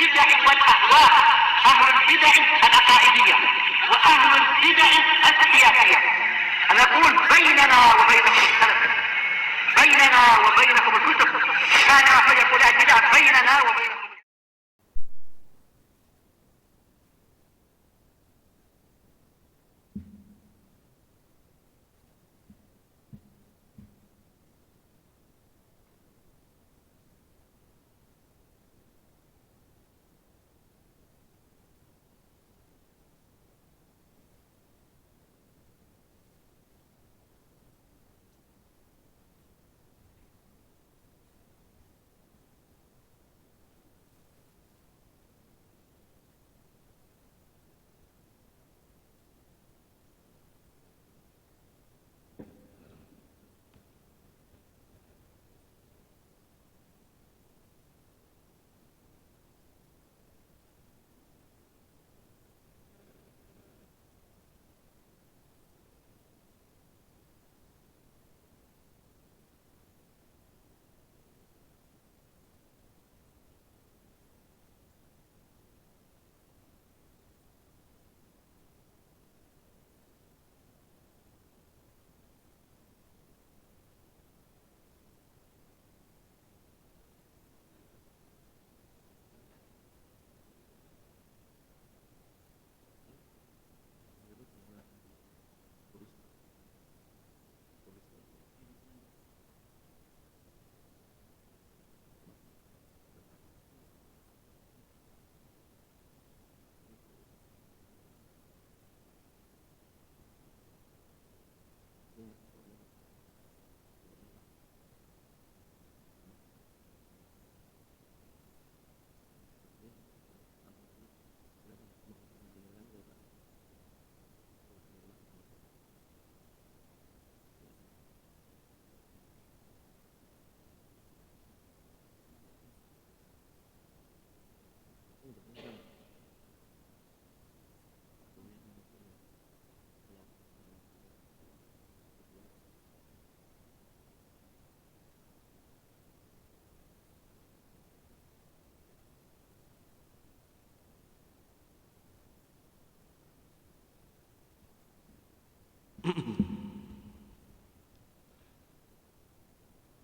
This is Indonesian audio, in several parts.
البدع والأهواء، أهل البدع العقائدية وأهل البدع السياسية. أنا أقول بيننا وبينكم السلف، بيننا وبينكم الكتب، كان فيقول البدع بيننا وبينكم.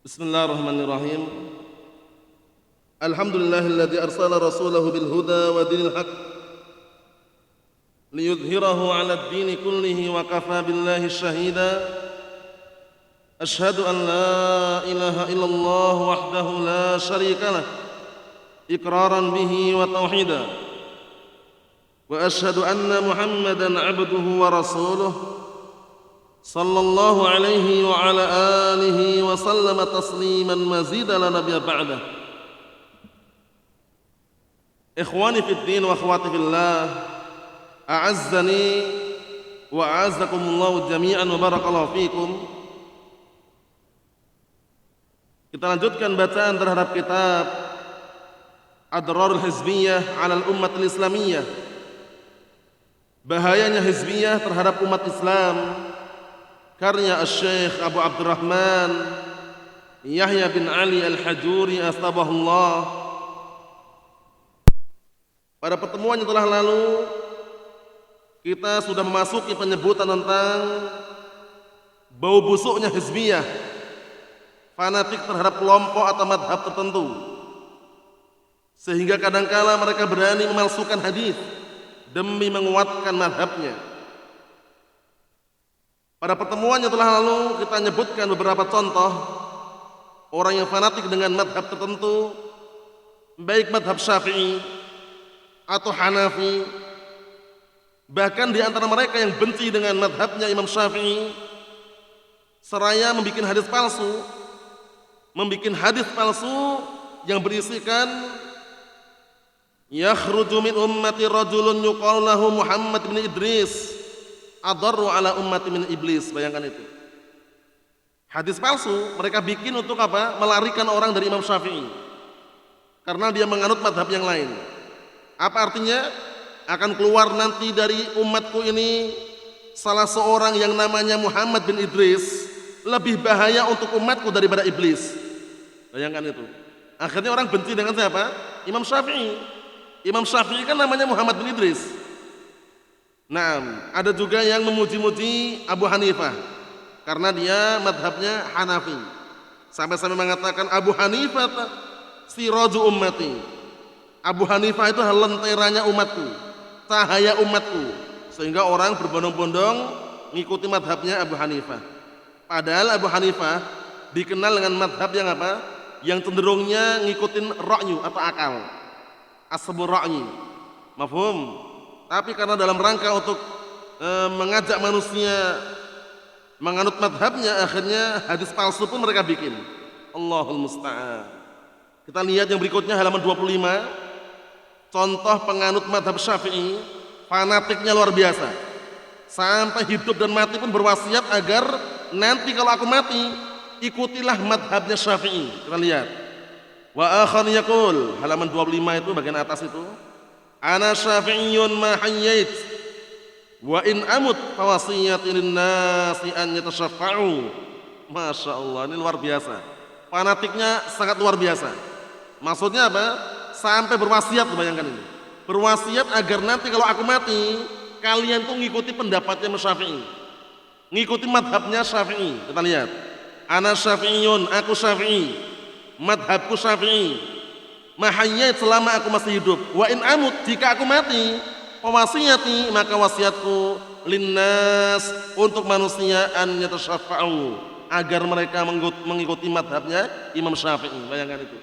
Bismillahirrahmanirrahim. Alhamdulillahilladzi arsala rasulahu bil huda wa dinil haq liyudhhirahu 'alad dini kullihi wa kafa billahi shahida. Ashhadu an la ilaha illallah wahdahu la syarika lah iqraran bihi wa tauhida. Wa ashhadu anna Muhammadan 'abduhu wa rasuluh sallallahu alaihi wa ala alihi wa sallama tasliman mazida la nabiyya ba'dah. Ikhwani fid din wa akhwati fillah, a'azzani wa a'azzakumullahu jami'an wa barakallahu fikum. Kita lanjutkan bacaan terhadap kitab Adrarul Hizbiyah 'alal Ummatil Islamiyah. Bahayanya hizbiyah terhadap umat Islam, karya Syekh Abu Abdurrahman Yahya bin Ali Al-Hajuri astabahullah. Pada pertemuan yang telah lalu kita sudah memasuki penyebutan tentang bau busuknya hizbiyah, fanatik terhadap kelompok atau madhab tertentu, sehingga kadangkala mereka berani memalsukan hadis demi menguatkan madhabnya. Pada pertemuan yang telah lalu kita menyebutkan beberapa contoh orang yang fanatik dengan madhab tertentu, baik madhab Syafi'i atau Hanafi. Bahkan di antara mereka yang benci dengan madhabnya Imam Syafi'i, seraya membuat hadis palsu yang berisikan yakhruju min ummati rajulun yuqalu lahu Muhammad bin Idris adarru ala ummati min iblis. Bayangkan itu. Hadis palsu mereka bikin untuk apa? Melarikan orang dari Imam Syafi'i, karena dia menganut madhab yang lain. Apa artinya? Akan keluar nanti dari umatku ini salah seorang yang namanya Muhammad bin Idris, lebih bahaya untuk umatku daripada iblis. Bayangkan itu. Akhirnya orang benci dengan siapa? Imam Syafi'i. Imam Syafi'i kan namanya Muhammad bin Idris. Nah, ada juga yang memuji-muji Abu Hanifah karena dia madhabnya Hanafi. Sampai-sampai mengatakan Abu Hanifah siraju ummati. Abu Hanifah itu lenteranya umatku, cahaya umatku. Sehingga orang berbondong-bondong ngikuti madhabnya Abu Hanifah. Padahal Abu Hanifah dikenal dengan madhab yang apa? Yang cenderungnya ngikutin ra'yu atau akal. Asbur ra'yi. Mafhum? Tapi karena dalam rangka untuk mengajak manusia menganut madhabnya, akhirnya hadis palsu pun mereka bikin. Allahul musta'an. Kita lihat yang berikutnya halaman 25. Contoh penganut madhab Syafi'i, fanatiknya luar biasa. Sampai hidup dan mati pun berwasiat agar nanti kalau aku mati, ikutilah madhabnya Syafi'i. Kita lihat. Wa akhar yaqul, halaman 25 itu bagian atas itu. Ana syafi'iyyun ma hayyait wa in amut fawasiyati linnasi an yatasyaffa'u. Masya Allah, ini luar biasa. Fanatiknya sangat luar biasa. Maksudnya apa? Sampai berwasiat, bayangkan ini. Berwasiat agar nanti kalau aku mati, kalian tuh ngikuti pendapatnya Syafi'i. Ngikuti madhabnya Syafi'i. Kita lihat. Ana syafi'iyyun, aku Syafi'i. Madhabku Syafi'i. Mahayyat selama aku masih hidup. Wa in amut, jika aku mati, wasiyati, maka wasiatku linnas, untuk manusia an yatasyaffa'u, agar mereka mengikuti madhabnya Imam Syafi'i. Bayangkan itu.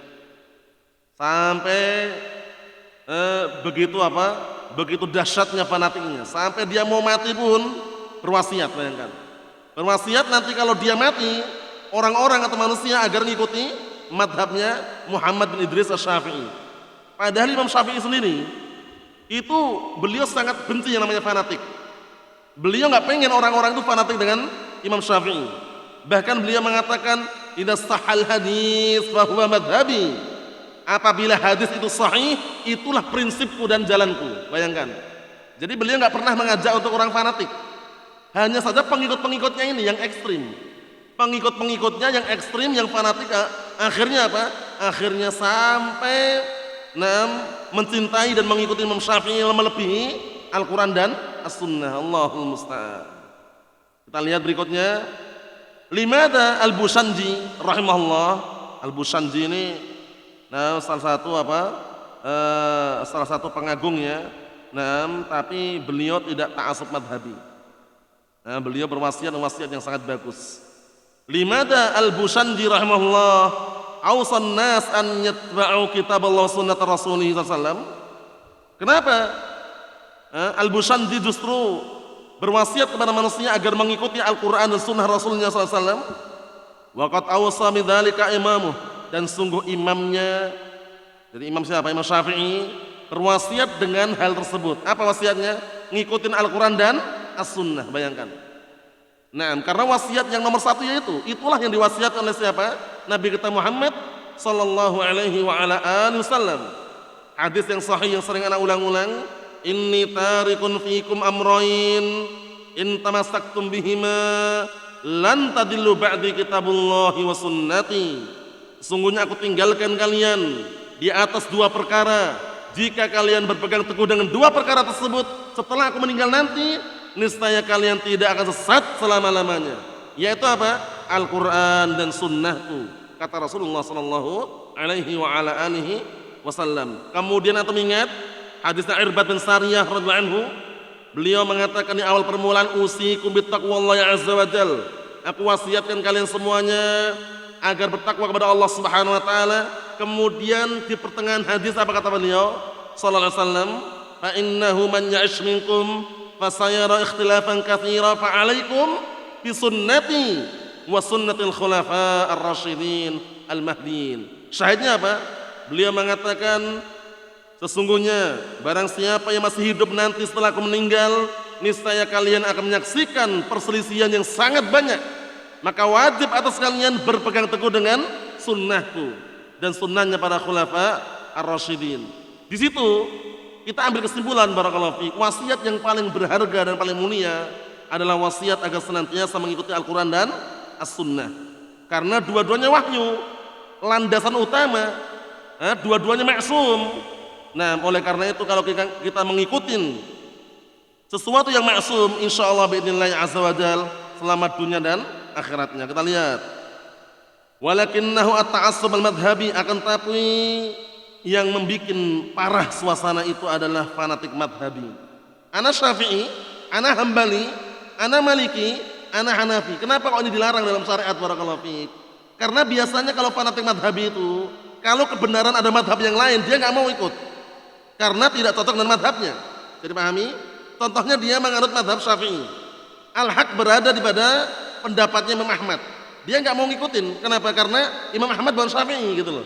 Sampai begitu apa? Begitu dahsyatnya fanatiknya. Sampai dia mau mati pun berwasiat, bayangkan. Berwasiat nanti kalau dia mati, orang-orang atau manusia agar mengikuti madhabnya Muhammad bin Idris Asy-Syafi'i. Padahal Imam Syafi'i sendiri itu beliau sangat benci yang namanya fanatik. Beliau nggak pengen orang-orang itu fanatik dengan Imam Syafi'i. Bahkan beliau mengatakan idza sahal hadis fa huwa madhhabi. Apabila hadis itu sahih, itulah prinsipku dan jalanku. Bayangkan. Jadi beliau nggak pernah mengajak untuk orang fanatik. Hanya saja pengikut-pengikutnya ini yang ekstrim. Pengikut-pengikutnya yang ekstrim, yang fanatik, akhirnya apa? Akhirnya sampai mencintai dan mengikuti Imam Syafi'i melebihi Al-Quran dan As-Sunnah. Allahul musta'an. Kita lihat berikutnya. Limada Al-Bushanji rahimahullah. Al-Bushanji ini salah satu pengagungnya. Tapi beliau tidak ta'assub madhabi. Beliau berwasiat yang sangat bagus. Limada Al-Bushanji rahimahullah awsan nas an yatba'u kitab Allah sunnat Rasulih sallallahu. Kenapa Al-Bushanji justru berwasiat kepada manusia agar mengikuti Al-Quran dan sunnah Rasulnya sallallahu. Waqad awsa bidzalika imamuh, dan sungguh imamnya, jadi imam siapa? Imam Syafi'i berwasiat dengan hal tersebut. Apa wasiatnya? Ngikutin Al-Quran dan As-Sunnah. Bayangkan. Nah, karena wasiat yang nomor satu yaitu, itulah yang diwasiatkan oleh siapa? Nabi kita Muhammad sallallahu alaihi wa ala alihi wasallam. Hadis yang sahih yang sering ana ulang-ulang, inni tarikun fikum amrayn in tamassaktum bihima lan tadillu ba'di kitabullahi wa sunnati. Sungguhnya aku tinggalkan kalian di atas dua perkara. Jika kalian berpegang teguh dengan dua perkara tersebut setelah aku meninggal nanti, niscaya kalian tidak akan sesat selama-lamanya. Yaitu apa? Al-Quran dan sunnahku, kata Rasulullah sallallahu alaihi wa ala alihi wasallam. Kemudian antum ingat hadisnya Irbad bin Sariyah radhiyallahu anhu. Beliau mengatakan di awal permulaan, usikum bittaqwallahi azza wa jal. Aku wasiatkan kalian semuanya agar bertakwa kepada Allah Subhanahu wa taala. Kemudian di pertengahan hadis apa kata beliau sallallahu alaihi wasallam? Fa innahu man ya'ish minkum fasayara ikhtilafan katsira fa 'alaikum bi sunnati wa sunnatil khulafa ar-rasyidin al-mahdiyyin. Syahidnya apa? Beliau mengatakan, sesungguhnya barang siapa yang masih hidup nanti setelah aku meninggal, niscaya kalian akan menyaksikan perselisihan yang sangat banyak. Maka wajib atas kalian berpegang teguh dengan sunnahku dan sunnahnya para khulafa ar-rasyidin. Di situ kita ambil kesimpulan barakallahu fiik, wasiat yang paling berharga dan paling mulia adalah wasiat agar senantiasa mengikuti Al-Quran dan As-Sunnah. Karena dua-duanya wahyu, landasan utama, dua-duanya maksum. Nah, oleh karena itu kalau kita mengikuti sesuatu yang maksum, insyaallah biidznillah azza wajal selamat dunia dan akhiratnya. Kita lihat. Walakinnahu at-ta'assub al-madhhabi, akan tapi yang membuat parah suasana itu adalah fanatik madhabi. Ana Syafi'i, ana Hambali, ana Maliki, ana Hanafi. Kenapa kok ini dilarang dalam syariat barakallahu fiik? Karena biasanya kalau fanatik madhabi itu, kalau kebenaran ada madhab yang lain, dia nggak mau ikut. Karena tidak cocok dengan madhabnya. Jadi pahami? Contohnya dia menganut madhab Syafi'i. Al-haq berada di pada pendapatnya Imam Ahmad. Dia nggak mau ngikutin. Kenapa? Karena Imam Ahmad bukan Syafi'i gitu loh.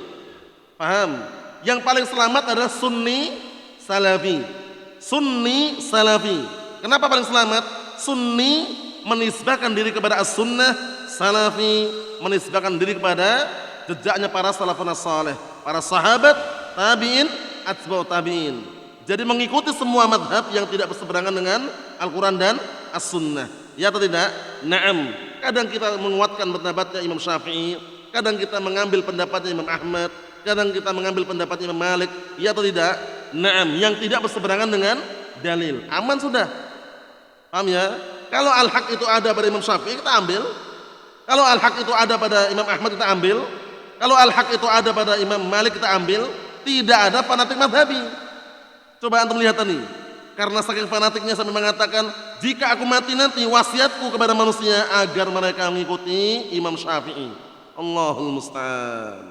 Paham? Yang paling selamat adalah Sunni Salafi. Sunni Salafi. Kenapa paling selamat? Sunni menisbahkan diri kepada as-sunnah, Salafi menisbahkan diri kepada jejaknya para salafun saleh, para sahabat, tabi'in, atba'ut tabi'in. Jadi mengikuti semua madhab yang tidak berseberangan dengan Al-Quran dan as-sunnah. Ya atau tidak? Naam. Kadang kita menguatkan pendapatnya Imam Syafi'i, kadang kita mengambil pendapatnya Imam Ahmad, kadang kita mengambil pendapatnya Imam Malik. Ya atau tidak? Naam. Yang tidak berseberangan dengan dalil. Aman sudah. Paham ya? Kalau al-haq itu ada pada Imam Syafi'i, kita ambil. Kalau al-haq itu ada pada Imam Ahmad, kita ambil. Kalau al-haq itu ada pada Imam Malik, kita ambil. Tidak ada fanatik madhabi. Coba antum lihat nih. Karena saking fanatiknya sampai mengatakan, jika aku mati nanti wasiatku kepada manusia agar mereka mengikuti Imam Syafi'i. Allahul musta'an.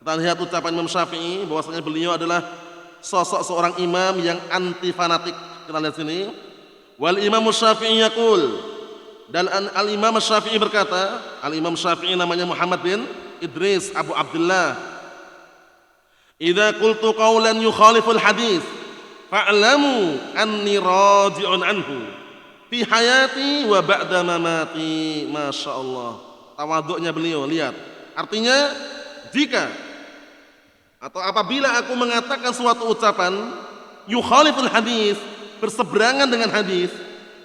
Kita lihat ucapan Imam Syafi'i bahwasanya beliau adalah sosok seorang imam yang anti fanatik. Kita lihat sini. Wal Imam Syafi'i yaqul, dan al-Imam Syafi'i berkata, al-Imam Syafi'i namanya Muhammad bin Idris Abu Abdullah. Idza qultu qawlan yukhaliful hadis fa'lamu anni raji'un anhu fi hayati wa ba'da mamati. Masya Allah, tawaduknya beliau, lihat. Artinya jika atau apabila aku mengatakan suatu ucapan yukhaliful hadis, berseberangan dengan hadis,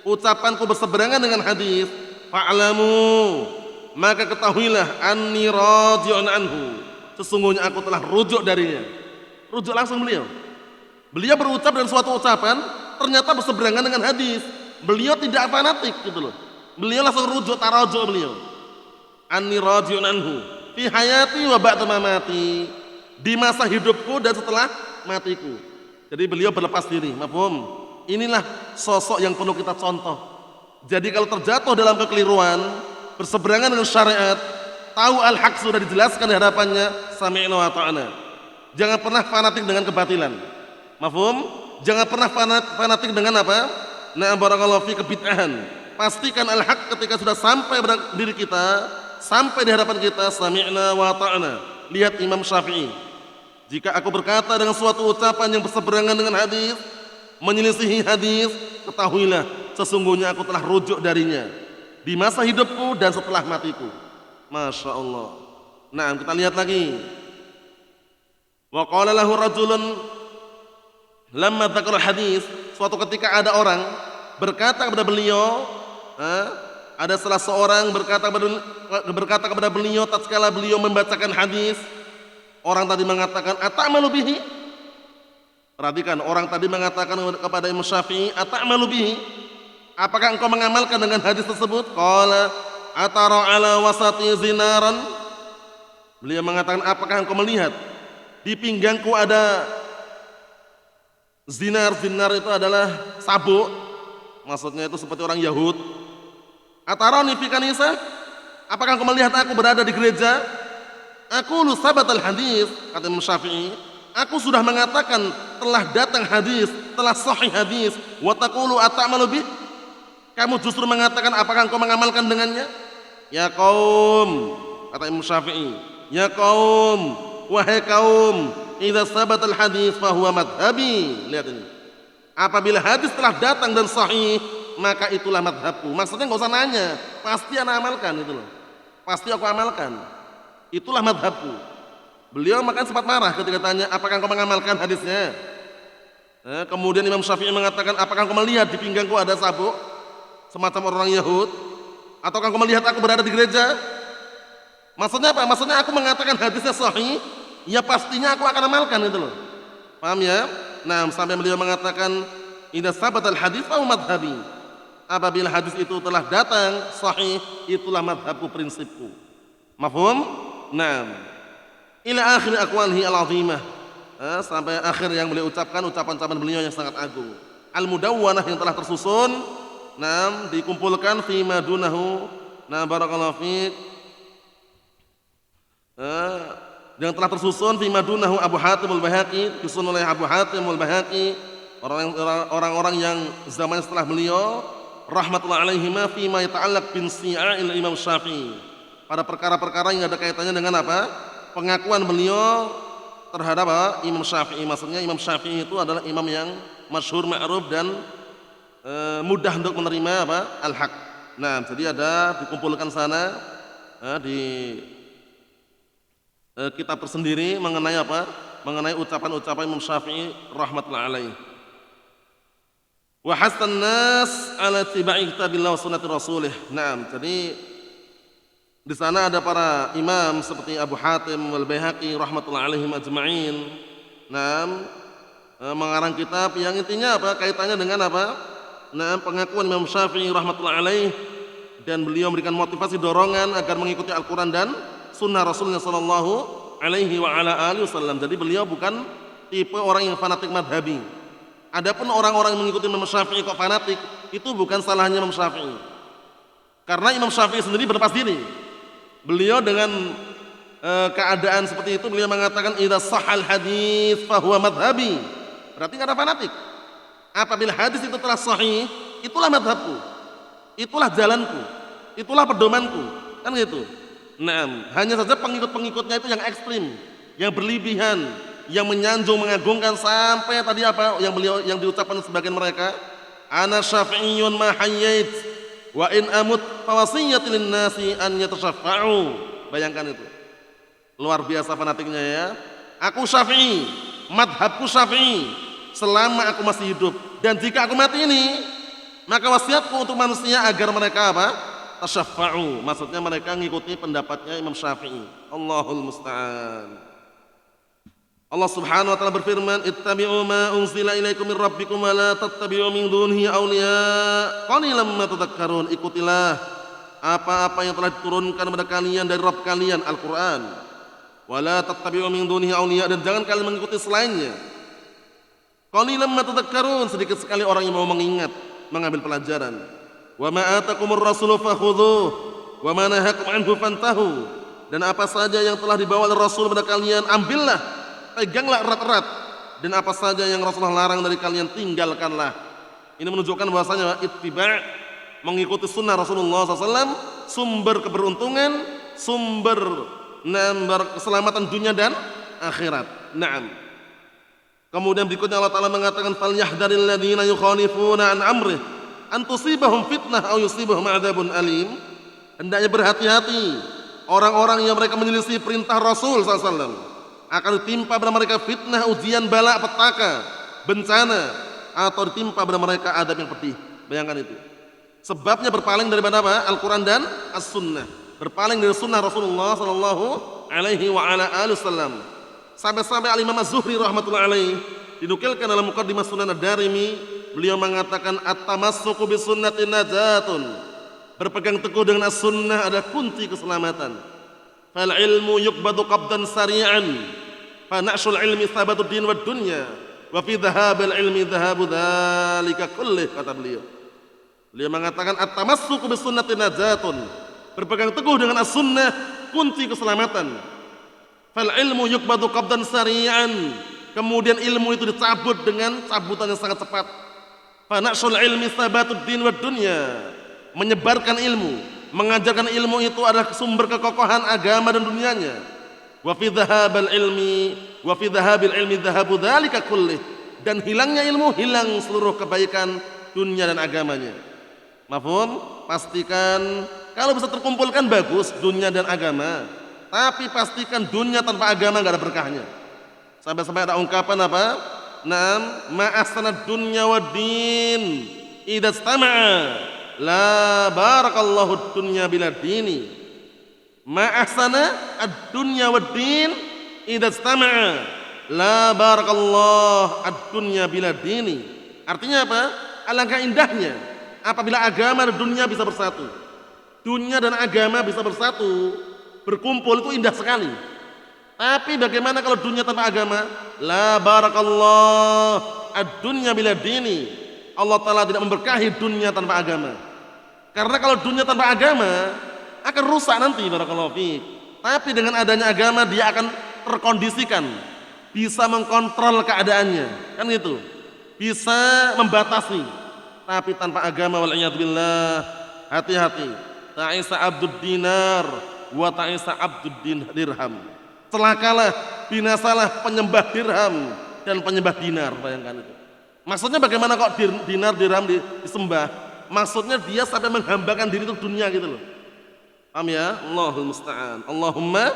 ucapanku berseberangan dengan hadis, fa'lamu, maka ketahuilah anni raji'un anhu, sesungguhnya aku telah rujuk darinya. Rujuk langsung beliau. Beliau berucap dan suatu ucapan ternyata berseberangan dengan hadis. Beliau tidak fanatik gitu loh. Beliau langsung rujuk, tarajuk beliau. Anni raji'un anhu fi hayati wa ba'da mamati, di masa hidupku dan setelah matiku. Jadi beliau berlepas diri. Mafhum? Inilah sosok yang perlu kita contoh. Jadi kalau terjatuh dalam kekeliruan, berseberangan dengan syariat, tahu al-haq sudah dijelaskan di hadapannya, sami'na wa ta'ana. Jangan pernah fanatik dengan kebatilan. Mafhum? Jangan pernah fanatik dengan apa? Nah, barakallahu fi kebid'ahan. Pastikan al-haq ketika sudah sampai pada diri kita, sampai di hadapan kita, sami'na wa ta'ana. Lihat Imam Syafi'i. Jika aku berkata dengan suatu ucapan yang berseberangan dengan hadis, menyelisihi hadis, ketahuilah sesungguhnya aku telah rujuk darinya di masa hidupku dan setelah matiku. Masya Allah. Nah, kita lihat lagi. Wa qala lahu rajulun lamma dzakara hadis, suatu ketika ada orang berkata kepada beliau, ada salah seorang berkata kepada beliau tatkala beliau membacakan hadis. Orang tadi mengatakan ata'malu bihi. Perhatikan, orang tadi mengatakan kepada Imam Syafi'i, ata'malu bihi, apakah engkau mengamalkan dengan hadis tersebut? Qala atara ala wasati zinaran. Beliau mengatakan, apakah engkau melihat di pinggangku ada zinar? Zinar itu adalah sabuk, maksudnya itu seperti orang Yahud. Atarani fi kanisa, apakah engkau melihat aku berada di gereja? Aku lu sabat al hadis, kata Imam Syafi'i, aku sudah mengatakan telah datang hadis, telah sahih hadis. Wa taqulu ata'malu bih, kamu justru mengatakan apakah engkau mengamalkan dengannya? Ya kaum, kata Imam Syafi'i, ya kaum, wahai kaum, idza sabat al hadis fa huwa madhhabi. Lihat ini, apabila hadis telah datang dan sahih, maka itulah madhabku. Maksudnya nggak usah nanya, pasti ana amalkan itu loh, pasti aku amalkan. Itulah madhabku. Beliau makanya sempat marah ketika tanya, apakah engkau mengamalkan hadisnya? Kemudian Imam Syafi'i mengatakan, apakah engkau melihat di pinggangku ada sabuk semacam orang Yahud? Ataukah engkau melihat aku berada di gereja? Maksudnya apa? Maksudnya aku mengatakan hadisnya sahih, ya pastinya aku akan amalkan itu loh. Paham ya? Nah, sampai beliau mengatakan idza sabatal hadits fa madhhabi. Apabila hadis itu telah datang sahih, itulah madhabku, prinsipku. Mafhum? Nah, ila akhir aqwalihi al-azimah. Sampai akhir yang beliau ucapkan, ucapan-ucapan beliau yang sangat agung. Al-mudawwanah yang telah tersusun, nah, dikumpulkan fi madunahu. Nah, barakallahu fiik. Yang telah tersusun fi madunahu Abu Hatim al-Baihaqi, disusun oleh Abu Hatim al-Baihaqi, orang-orang yang zaman setelah beliau rahmatullah alaihima fi ma yata'allaq bin si'a'il Imam Syafi'i. Pada perkara-perkara yang ada kaitannya dengan apa? Pengakuan beliau terhadap apa? Imam Syafi'i. Maksudnya Imam Syafi'i itu adalah imam yang masyhur, ma'ruf dan mudah untuk menerima apa? Al-haq. Nah, jadi ada dikumpulkan sana di kitab tersendiri mengenai apa? Mengenai ucapan-ucapan Imam Syafi'i rahmatullah alaih. Wa hasan nas ala tiba'i kitabillah wa sunnati rasulih. Naam, jadi di sana ada para imam seperti Abu Hatim al-Baihaqi rahmatullah alaihim ajma'in. Naam, mengarang kitab yang intinya apa? Kaitannya dengan apa? Naam, pengakuan Imam Syafi'i rahmatullah alaih, dan beliau memberikan motivasi dorongan agar mengikuti Al-Qur'an dan sunnah Rasulullah sallallahu alaihi wa ala alihi wasallam. Jadi beliau bukan tipe orang yang fanatik madhabi. Adapun orang-orang yang mengikuti Imam Syafi'i kok fanatik, itu bukan salahnya Imam Syafi'i. Karena Imam Syafi'i sendiri berlepas diri. Beliau dengan keadaan seperti itu, beliau mengatakan idza sahhal hadits fa huwa madhhabi. Berarti enggak ada fanatik. Apabila hadis itu telah sahih, itulah madhabku. Itulah jalanku. Itulah pedomanku. Kan gitu. Nah, hanya saja pengikut-pengikutnya itu yang ekstrim, yang berlebihan, yang menyanjung, mengagungkan, sampai tadi apa yang diucapkan sebagian mereka, ana syafi'iyyun ma hayyait wa in amut fawasiyyati lin-nasi an yatasyaffa'u. Bayangkan itu. Luar biasa fanatiknya ya. Aku Syafi'i, madhabku Syafi'i selama aku masih hidup, dan jika aku mati ini, maka wasiatku untuk manusia agar mereka apa? Tasyaffa'u. Maksudnya mereka mengikuti pendapatnya Imam Syafi'i. Allahul musta'an. Allah Subhanahu wa taala berfirman, "Ittabi'u ma unzila ilaikum min rabbikum wa la tattabi'u min dunihi awliya qalilan ma tadhakkarun." Ikutilah apa-apa yang telah diturunkan kepada kalian dari Rabb kalian, Al-Qur'an. Wa la tattabi'u min dunihi awliya, dan jangan kalian mengikuti selainnya. Qalilan ma tadhakkarun, sedikit sekali orang yang mau mengingat, mengambil pelajaran. Wa ma atakumur rasulu fakhudhuh wa ma nahakum anhu fantahu. Dan apa saja yang telah dibawa oleh Rasul kepada kalian, ambillah, peganglah erat-erat, dan apa saja yang Rasulullah larang dari kalian, tinggalkanlah. Ini menunjukkan bahwasanya ittiba', mengikuti sunnah Rasulullah SAW, sumber keberuntungan, sumber keselamatan dunia dan akhirat. Naam. Kemudian berikutnya Allah Ta'ala mengatakan, falyahdharil ladzina yukhalifuna an amrih an tusibahum fitnah aw yusibahum adzabun alim. Hendaknya berhati-hati orang-orang yang mereka menyelisih perintah Rasul SAW, akan ditimpa pada mereka fitnah, ujian, bala, petaka, bencana, atau ditimpa pada mereka adab yang pedih. Bayangkan itu. Sebabnya berpaling daripada apa? Al-Quran dan As-Sunnah. Berpaling dari sunnah Rasulullah sallallahu alaihi wa ala alihi wasallam. Sampai-sampai Al-Imam Az-Zuhri rahmatullahi alaihi dinukilkan dalam Muqaddimah Sunan Ad-Darimi, beliau mengatakan at-tamassuku bis sunnati najatun. Berpegang teguh dengan as-sunnah adalah kunci keselamatan. Fal ilmu yuqbadu qabdan sari'an fa na'shul ilmi thabatud din wad dunya wa fi dhahabil ilmi dhahabu dzalika kullih, kata beliau. Beliau mengatakan at-tamassuku bis sunnati najatun. Berpegang teguh dengan as-sunnah kunci keselamatan. Fal ilmu yuqbadu qabdan sari'an. Kemudian ilmu itu dicabut dengan cabutan yang sangat cepat. Fa na'shul ilmi thabatud din wad dunya. Menyebarkan ilmu, mengajarkan ilmu itu adalah sumber kekokohan agama dan dunianya. Wa fi dhahabil ilmi dhahabu dzalika kullih. Dan hilangnya ilmu, hilang seluruh kebaikan dunia dan agamanya. Mafhum? Pastikan kalau bisa terkumpulkan bagus dunia dan agama. Tapi pastikan dunia tanpa agama enggak ada berkahnya. Sampai-sampai ada ungkapan apa? Naam, ma ahsanad dunya wad din idza istama'a la barakallahu dunya bila dini. Ma ahsana ad-dunya wad din idza istama'a La barakallah ad-dunya bila dini. Artinya apa? Alangkah indahnya apabila agama dan dunia bisa bersatu. Dunia dan agama bisa bersatu, berkumpul itu indah sekali. Tapi bagaimana kalau dunia tanpa agama? La barakallah ad-dunya bila dini. Allah Ta'ala tidak memberkahi dunia tanpa agama. Karena kalau dunia tanpa agama akan rusak nanti, barakallahu fiik. Tapi dengan adanya agama dia akan terkondisikan, bisa mengkontrol keadaannya, kan gitu. Bisa membatasi. Tapi tanpa agama wal'iyadzubillah, hati-hati. Ta'isa abdud dinar wa ta'isa abdud dirham. Celakalah, binasalah penyembah dirham dan penyembah dinar, bayangkan itu. Maksudnya bagaimana kok dinar dirham disembah? Maksudnya dia sampai menghambakan diri untuk dunia gitu loh. Paham ya? Allahul musta'an. Allahumma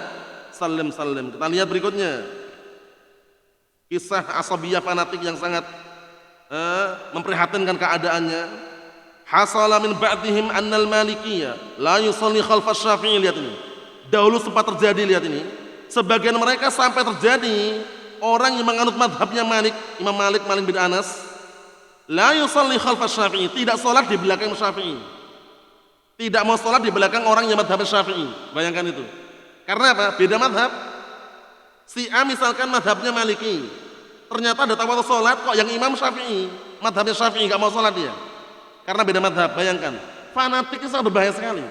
sallim sallim. Kita lihat berikutnya. Kisah asabiyah fanatik yang sangat memprihatinkan keadaannya. Hasala min ba'dihim annal malikiyah la yusalli khalfas syafi'i. Lihat ini. Dahulu sempat terjadi, lihat ini. Sebagian mereka sampai terjadi orang yang menganut madhabnya Malik, Imam Malik bin Anas, la yusalli khalfas syafi'i, tidak sholat di belakang Syafi'i. Tidak mau sholat di belakang orang yang madhab Syafi'i. Bayangkan itu. Karena apa? Beda madhab. Si A misalkan madhabnya Maliki, ternyata datang waktu sholat kok yang imam Syafi'i, madhabnya Syafi'i, gak mau sholat dia. Karena beda madhab. Bayangkan, fanatik itu sangat berbahaya sekali.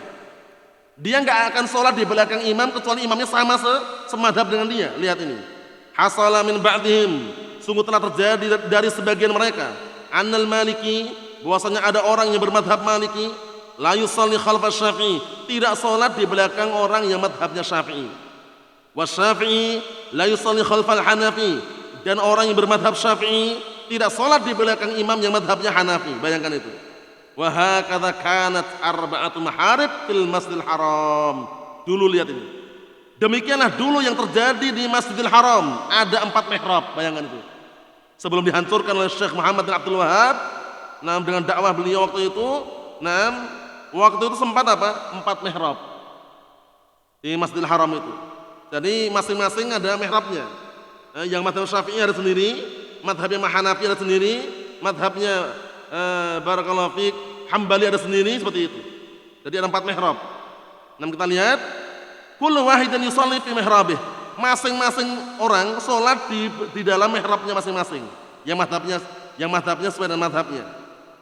Dia gak akan sholat di belakang imam kecuali imamnya sama semadhab dengan dia. Lihat ini. Hasala min ba'dihim, sungguh telah terjadi dari sebagian mereka, annal maliki, bahwasanya ada orang yang bermadhab Maliki, la yusalli khalfas syafi'i, tidak sholat di belakang orang yang madhabnya Syafi'i. Wasyafi'i la yusalli khalfal hanafi, dan orang yang bermadhab Syafi'i tidak sholat di belakang imam yang madhabnya Hanafi. Bayangkan itu. Wa hakadha kanat arba'atu maharib fil Masjidil Haram. Dulu lihat ini. Demikianlah dulu yang terjadi di Masjidil Haram. Ada 4 mihrab, bayangkan itu. Sebelum dihancurkan oleh Syekh Muhammad bin Abdul Wahab, dengan dakwah beliau waktu itu, waktu itu sempat apa? 4 mihrab di Masjidil Haram itu. Jadi masing-masing ada mihrabnya. Yang madhab Syafi'i ada sendiri, madhabnya Hanafi ada sendiri, madhabnya barakallahu fiik Hambali ada sendiri, seperti itu. Jadi ada 4 mihrab. Kita lihat, kullu wahidin yusalli fi mihrabih. Masing-masing orang sholat di dalam mihrabnya masing-masing. Yang madhabnya sesuai dengan madhabnya.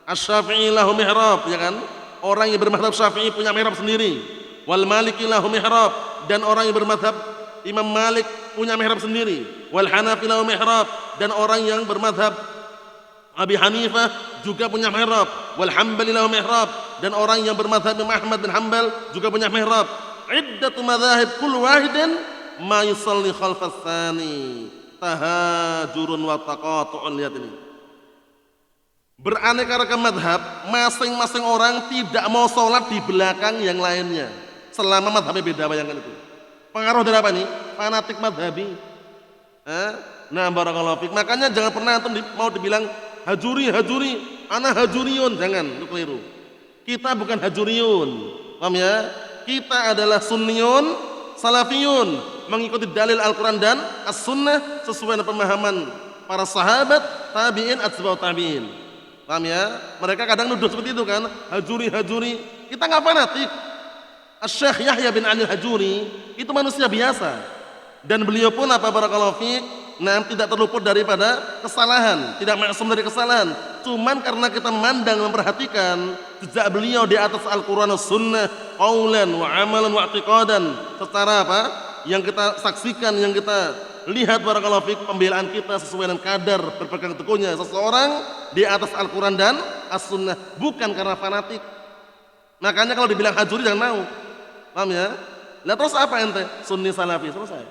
Asy-Syafi'i lahu mihrab, ya kan? Orang yang bermadhab Syafi'i punya mihrab sendiri. Wal Maliki lahu mihrab, dan orang yang bermadhab Imam Malik punya mihrab sendiri. Wal Hanafi lahu mihrab, dan orang yang bermadhab Abi Hanifah juga punya mihrab. Wal Hambali lahu mihrab, dan orang yang bermadhab Imam Ahmad bin Hanbal juga punya mihrab. Iddatu madzahib kullu wahidin ma yusalli khalfas tsani. Tahajurun wa taqatu'un. Lihat ini. Beraneka ragam madhab, masing-masing orang tidak mau sholat di belakang yang lainnya selama madhabnya beda. Bayangkan itu. Pengaruh dari apa nih? Fanatik madhabi. Barakallahu fiik. Makanya jangan pernah antum mau dibilang hajuri, ana hajuriyun. Jangan, itu keliru. Kita bukan hajuriyun. Paham ya? Kita adalah sunniyun, salafiyun, mengikuti dalil Al-Quran dan As-Sunnah sesuai dengan pemahaman para sahabat, tabi'in, atba'ut tabi'in. Paham ya? Mereka kadang nuduh seperti itu kan, hajuri. Kita nggak fanatik. Syekh Yahya bin Ali Hajuri itu manusia biasa, dan beliau pun apa barakallahu fiik, tidak terluput daripada kesalahan, tidak maksum dari kesalahan. Cuman karena kita memandang, memperhatikan jejak beliau di atas Al-Quran dan Sunnah, qaulan wa amalan wa i'tiqadan, secara apa yang kita saksikan, yang kita lihat barakallahu fiik, pembelaan kita sesuai dengan kadar berpegang teguhnya seseorang di atas Al-Quran dan As-Sunnah, bukan karena fanatik. Makanya kalau dibilang hajuri jangan mau. Paham ya? Lah terus apa ente? Sunni salafi, selesai.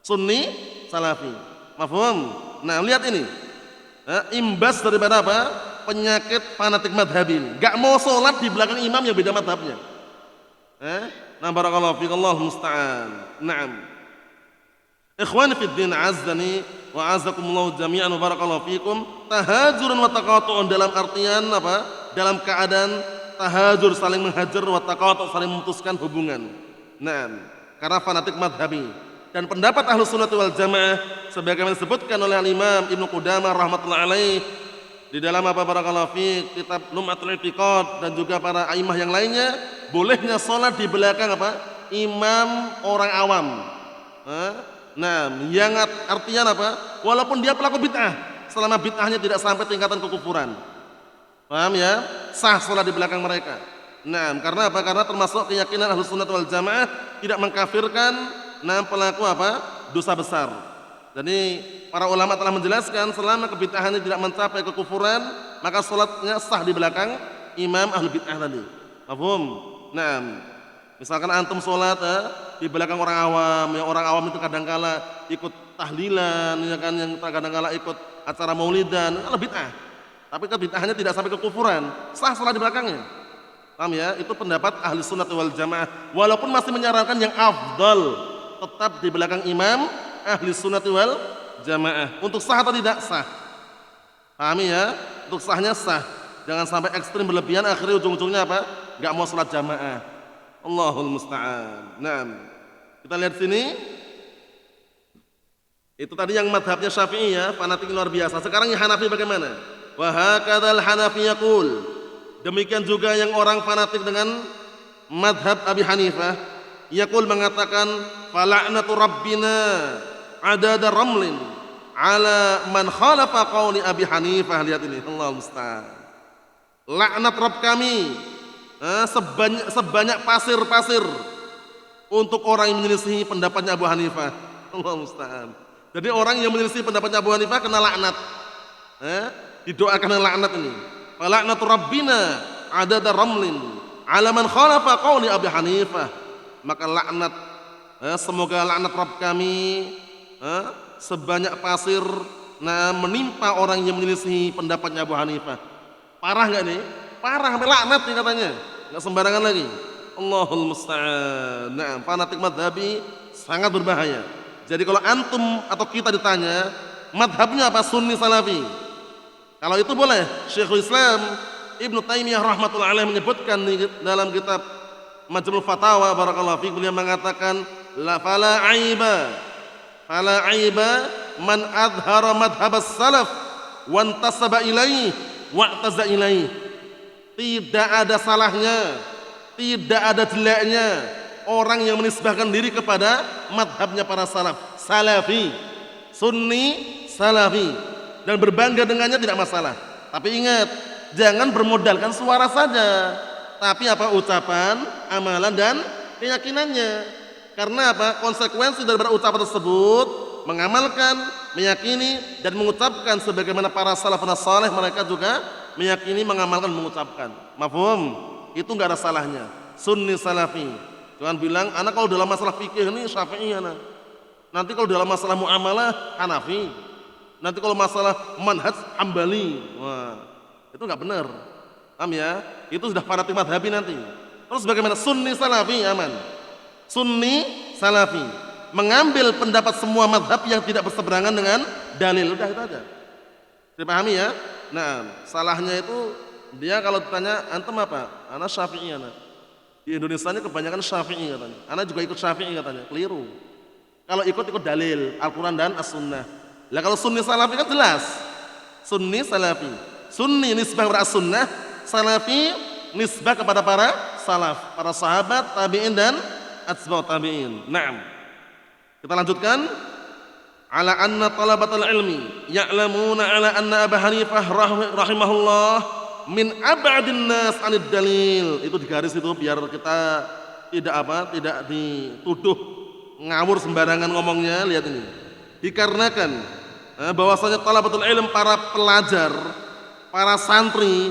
Sunni salafi. Mafhum? Lihat ini. Imbas daripada apa? Penyakit fanatik madhabi ini. Gak mau sholat di belakang imam yang beda madhabnya. Barakallahu fiik, Allahul musta'an. Ikhwani fid din, azzani wa azzakumullahu jami'an wa barakallahu fiikum. Tahajurun wa taqatu'un dalam artian apa? Dalam keadaan tahajur, saling menghajar, wa taqatu', saling memutuskan hubungan. Karena fanatik madhabi. Dan pendapat Ahlus Sunnah wal Jamaah sebagaimana disebutkan oleh Imam Ibnu Qudamah rahimatullah alaih di dalam barakallahu fi kitab Lum'atul I'tiqad dan juga para a'immah yang lainnya, bolehnya salat di belakang imam orang awam. Nah, yang artinya apa? Walaupun dia pelaku bid'ah, selama bid'ahnya tidak sampai tingkatan kekufuran. Paham ya? Sah salat di belakang mereka. Nah, karena apa? Karena termasuk keyakinan Ahlus Sunnah wal Jamaah tidak mengkafirkan pelaku dosa besar. Jadi para ulama telah menjelaskan selama kebid'ahannya tidak mencapai kekufuran, maka salatnya sah di belakang imam ahli bid'ah tadi. Paham? Nah, misalkan antum salat di belakang orang awam, yang orang awam itu kadangkala ikut tahlilan, ya kan, yang kadangkala ikut acara maulidan, itu bid'ah. Tapi kebid'ahannya tidak sampai kekufuran, sah salat di belakangnya. Paham ya? Itu pendapat ahli sunnah wal jamaah. Walaupun masih menyarankan yang afdal tetap di belakang imam ahli sunnah wal jamaah. Untuk sah atau tidak? Sah. Pahami ya? Untuk sahnya sah. Jangan sampai ekstrim berlebihan akhirnya ujung-ujungnya apa? Gak mau salat jamaah. Allahul musta'an. Nah, kita lihat sini. Itu tadi yang madhabnya Syafi'i ya, fanatik luar biasa. Sekarang yang Hanafi bagaimana? Wa hakadzal Hanafi yaqul. Demikian juga yang orang fanatik dengan madhab Abi Hanifah. Yaqul mengatakan fala'natu rabbina adada ramlin ala man khalafa qawli Abi Hanifah. Lihat ini, Allah musta'an. Laknat Rabb kami sebanyak pasir-pasir untuk orang yang menyelisihi pendapatnya Abu Hanifah. Allah musta'an. Jadi orang yang menyelisihi pendapatnya Abu Hanifah kena laknat. Didoakan laknat ini. Fala'natu rabbina adada ramlin ala man khalafa qawli Abi Hanifah. Maka laknat, semoga laknat Rabb kami sebanyak pasir menimpa orang yang menyelisihi pendapatnya Abu Hanifah. Parah nggak nih? Parah, sampai laknat nih katanya, nggak sembarangan lagi. Allahul musta'an. Nah, fanatik madhabi sangat berbahaya. Jadi kalau antum atau kita ditanya madhabnya apa, Sunni Salafi, kalau itu boleh. Syekhul Islam Ibnu Taimiyah rahmatullahi alaih menyebutkan dalam kitab Majmu'ul Fatawa barakallahu fiik, beliau mengatakan la fala aiba man adhara madhhabas salaf wa intasaba ilaihi wa i'taza ilaihi. Tidak ada salahnya, tidak ada jeleknya orang yang menisbahkan diri kepada madhabnya para salaf, salafi, sunni, salafi, dan berbangga dengannya tidak masalah. Tapi ingat, jangan bermodalkan suara saja, tapi apa, ucapan, amalan dan keyakinannya. Karena apa? Konsekuensi dari ucapan tersebut mengamalkan, meyakini dan mengucapkan sebagaimana para salafun saleh mereka juga meyakini, mengamalkan, mengucapkan. Mafhum? Itu enggak ada salahnya. Sunni salafi. Jangan bilang anak kalau dalam masalah fikih ini Syafi'i anak. Nanti kalau dalam masalah muamalah Hanafi. Nanti kalau masalah manhaj Hambali. Wah, itu enggak benar. Paham ya? Itu sudah fanatik madhabi nanti. Terus bagaimana? Sunni salafi aman. Sunni salafi mengambil pendapat semua madhab yang tidak berseberangan dengan dalil. Udah itu aja. Dipahami ya? Nah, salahnya itu dia kalau ditanya antum apa? Ana Syafi'i anak. Di Indonesia ini kebanyakan Syafi'i katanya. Ana juga ikut Syafi'i katanya. Keliru. Kalau ikut dalil Al-Qur'an dan As-Sunnah. Lah kalau sunni salafi kan jelas. Sunni salafi. Sunni nisbah kepada As-Sunnah, salafi nisbah kepada para salaf, para sahabat, tabi'in dan atba'ut tabi'in. Naam. Kita lanjutkan. Ala anna talabatal ilmi ya'lamuna ala anna Abu Hanifah rahimahullah min ab'adin nas 'anid dalil. Itu digaris itu biar kita tidak dituduh ngawur sembarangan ngomongnya. Lihat ini. Dikarenakan bahwasanya talabatul ilm, para pelajar, para santri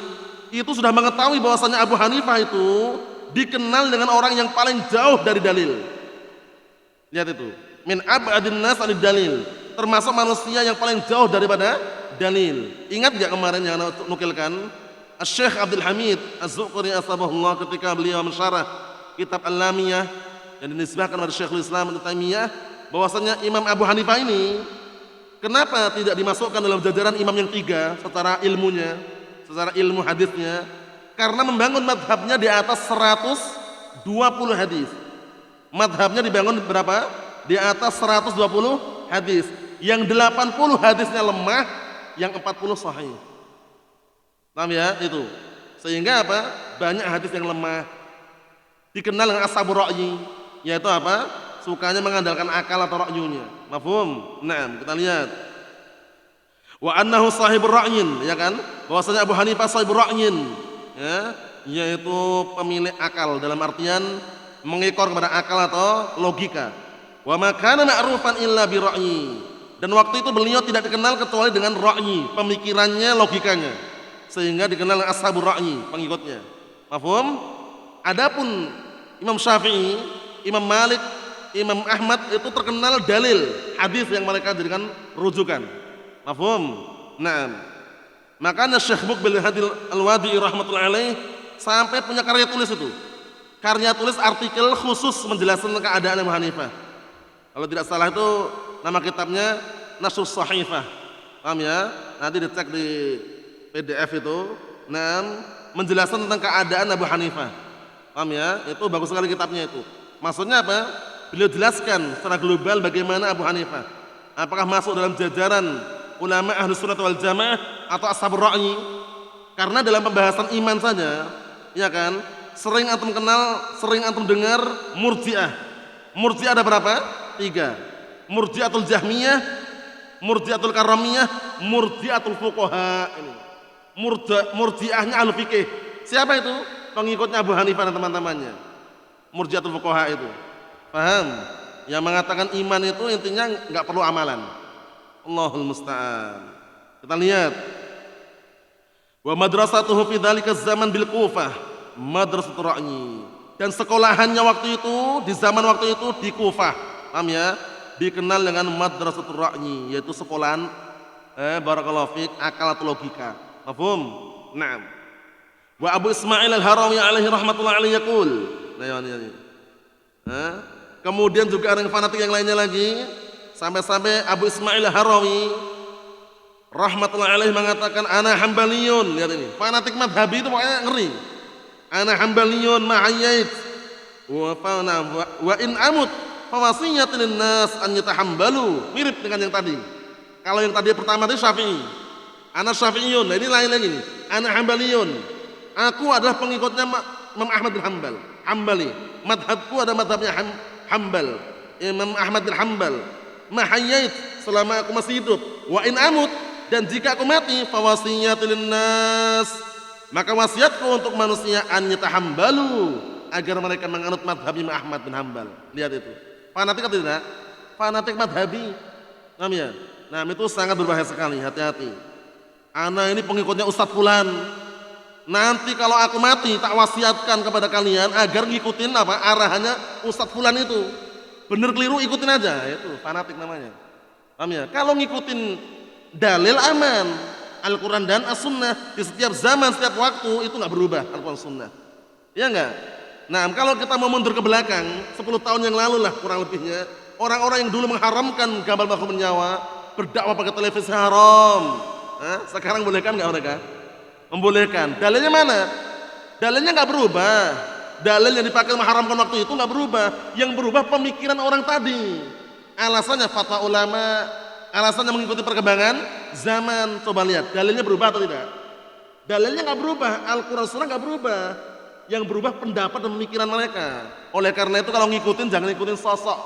itu sudah mengetahui bahwasanya Abu Hanifah itu dikenal dengan orang yang paling jauh dari dalil. Lihat itu. Min ab'adin nas 'anid dalil, termasuk manusia yang paling jauh daripada dalil. Ingat enggak kemarin yang ana nukilkan Asy-Syaikh Abdul Hamid Az-Zuqri asbahullah ketika beliau mensyarah kitab Al-Lamiyah yang dinisbahkan kepada Syekhul Islam Ibnu Taimiyah, bahwasanya Imam Abu Hanifah ini kenapa tidak dimasukkan dalam jajaran imam yang tiga secara ilmunya, secara ilmu hadisnya? Karena membangun madhabnya di atas 120 hadis. Madhabnya dibangun berapa? Di atas 120 hadis. Yang 80 hadisnya lemah, yang 40 sahih. Paham ya? Itu. Sehingga apa? Banyak hadis yang lemah. Dikenal dengan ashabur ra'yi, yaitu apa? Sukanya mengandalkan akal atau ra'yunya. Mafhum? Nah, kita lihat. Wa annahu sahibur ra'yin, ya kan? Bahwasanya Abu Hanifah sahibur ra'yin, ya, yaitu pemilik akal dalam artian mengekor kepada akal atau logika. Wa ma kana ma'rufan illa bi ra'yi. Dan waktu itu beliau tidak dikenal kecuali dengan ra'yi, pemikirannya, logikanya. Sehingga dikenal dengan ashabur ra'yi, pengikutnya. Mafhum? Adapun Imam Syafi'i, Imam Malik, Imam Ahmad itu terkenal dalil hadis yang mereka jadikan rujukan. Mafhum? Nah, makanya Syekh Muqbil Hadi Al-Wadi'i rahmatullahi alaih sampai punya karya tulis itu. Karya tulis artikel khusus menjelaskan keadaan Abu Hanifah. Kalau tidak salah itu nama kitabnya Nasrus Sahifah. Paham ya? Nanti dicek di PDF itu. Nah, menjelaskan tentang keadaan Abu Hanifah. Paham ya? Itu bagus sekali kitabnya itu. Maksudnya apa? Beliau jelaskan secara global bagaimana Abu Hanifah. Apakah masuk dalam jajaran ulama Ahlus Sunnah wal Jamaah atau ashabur ra'yi? Karena dalam pembahasan iman saja, ya kan? Sering antum kenal, sering antum dengar Murji'ah. Murji'ah ada berapa? 3. Murji'atul Jahmiyah, Murji'atul Karamiyah, Murji'atul Fuqaha. Ini. Murji'ahnya ahli fikih. Siapa itu? Pengikutnya Abu Hanifah dan teman-temannya. Murji'atul Fuqaha itu. Paham? Yang mengatakan iman itu intinya enggak perlu amalan. Allahul musta'an. Kita lihat. Wa madrasatuhu fi dzalika zaman bil Kufah, madrasatul ra'yi. Dan sekolahannya waktu itu, di zaman waktu itu di Kufah. Paham ya? Dikenal dengan madrasatul ra'yi, yaitu sekolahan barakallahu fiik akal atau logika. Mafhum? Naam. Wa Abu Ismail Al-Harawi alaihi rahmatullahi alaihi yaqul. Nah, ini. Kemudian juga ada yang fanatik yang lainnya lagi. Sampai-sampai Abu Ismail Al-Harawi rahmatullahi alaihi mengatakan ana hambaliyun. Lihat ini. Fanatik madhabi itu pokoknya ngeri. Ana hambaliyun ma'ayyait. Wa in amut fawasiyatin linnas an yatahambalu. Mirip dengan yang tadi. Kalau yang tadi pertama itu Syafi'i. Ana Syafi'iyun. Nah, ini lain lagi nih. Ana hambaliyun. Aku adalah pengikutnya Imam Ahmad bin Hanbal, Hambali. Madhabku ada madhabnya Hanbal, Imam Ahmad bin Hanbal. Mahayyait selama aku masih hidup. Wa in amut, dan jika aku mati, fawasiyatul linnas, maka wasiatku untuk manusia an yatahambalu, agar mereka menganut madhab Imam Ahmad bin Hanbal. Lihat itu. Fanatik atau tidak? Fanatik madhabi. Paham ya? Nah, itu sangat berbahaya sekali, hati-hati. Ana ini pengikutnya Ustadz Fulan. Nanti kalau aku mati tak wasiatkan kepada kalian agar ngikutin apa arahannya Ustadz Fulan itu. Bener keliru ikutin aja, itu fanatik namanya. Paham ya? Kalau ngikutin dalil aman, Al-Quran dan As-Sunnah di setiap zaman, setiap waktu itu nggak berubah Al-Quran Sunnah. Iya nggak? Nah, kalau kita mau mundur ke belakang 10 tahun yang lalu lah kurang lebihnya, orang-orang yang dulu mengharamkan gambar makhluk bernyawa, berdakwah pakai televisi haram. Sekarang bolehkan nggak mereka? Membolehkan. Dalilnya mana? Dalilnya nggak berubah. Dalil yang dipakai mengharamkan waktu itu nggak berubah. Yang berubah pemikiran orang tadi. Alasannya fatwa ulama, alasannya mengikuti perkembangan zaman. Coba lihat, dalilnya berubah atau tidak? Dalilnya nggak berubah. Al-Quran Sunnah nggak berubah. Yang berubah pendapat dan pemikiran mereka. Oleh karena itu kalau ngikutin jangan ikutin sosok.